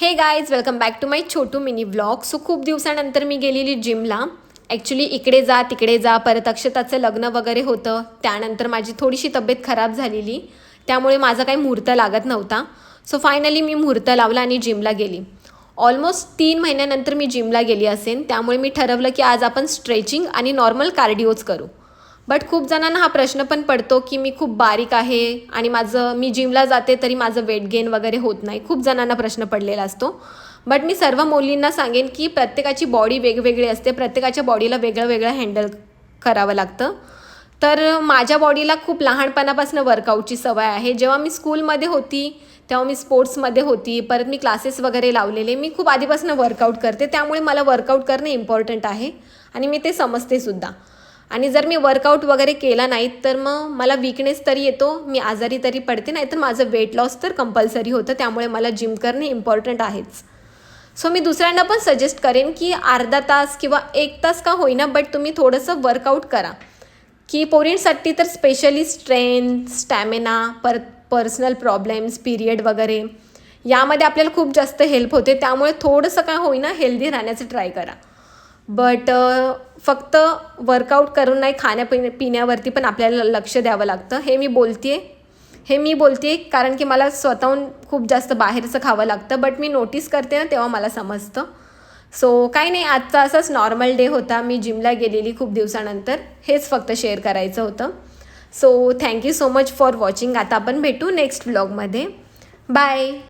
हे guys, welcome back to my छोटू mini vlog. So खूप दिवसानंतर मी गेलेली जिमला. ॲक्च्युली इकडे जा तिकडे जा, परत अक्षताचं लग्न वगैरे होतं, त्यानंतर माझी थोडीशी तब्येत खराब झालेली, त्यामुळे माझा काही मुहूर्त लागत नव्हता. सो फायनली मी मुहूर्त लावला आणि जिमला गेली. ऑलमोस्ट 3 महिन्यानंतर मी जिमला गेली असेल, त्यामुळे मी ठरवलं की आज आपण स्ट्रेचिंग आणि नॉर्मल कार्डिओज करू. बट खूप जणांना हा प्रश्न पण पडतो की मी खूप बारीक आहे आणि मी जिमला जाते तरी माझं वेट गेन वगैरे होत नाही. खूप जणांना प्रश्न पडलेला असतो. बट मी सर्व मुलींना सांगेन की प्रत्येकाची बॉडी वेगवेगळी असते, प्रत्येकाच्या बॉडीला वेगळं वेगळं हँडल करावं लागतं. तर माझ्या बॉडीला खूप लहानपणापासून वर्कआउटची सवय आहे. जेव्हा मी स्कूलमध्ये होती तेव्हा मी स्पोर्ट्समध्ये होती, परत मी क्लासेस वगैरे लावलेले. मी खूप आधीपासून वर्कआउट करते, त्यामुळे मला वर्कआउट करणं इम्पॉर्टंट आहे आणि मी ते समजतेसुद्धा. आणि जर मी वर्कआउट वगैरे केला नाही तर मग मला वीकनेस तरी येतो, मी आजारी तरी पडते, नाही तर माझं वेट लॉस तर कंपल्सरी होतं. त्यामुळे मला जिम करणे इम्पॉर्टंट आहेच. सो मी दुसऱ्यांना पण सजेस्ट करेन की अर्धा तास किंवा 1 तास का होईना, बट तुम्ही थोडंसं वर्कआउट करा. की पोरींसाठी तर स्पेशली स्ट्रेंथ, स्टॅमिना, परत पर्सनल प्रॉब्लेम्स, पिरियड वगैरे यामध्ये आपल्याला खूप जास्त हेल्प होते. त्यामुळे थोडंसं काय होईना हेल्दी राहण्याचं ट्राय करा. बट फक्त वर्कआउट करून नाही, पिण्यावरती पण आपल्याला लक्ष द्यावं लागतं. हे मी बोलते कारण की मला स्वतःहून खूप जास्त बाहेरचं खावं लागतं. बट मी नोटीस करते ना, तेव्हा मला समजतं. सो काही नाही, आजचा असाच नॉर्मल डे होता. मी जिमला गेलेली खूप दिवसानंतर, हेच फक्त शेअर करायचं होतं. So thank you so much for watching. आता आपण भेटू नेक्स्ट व्लॉगमध्ये. बाय.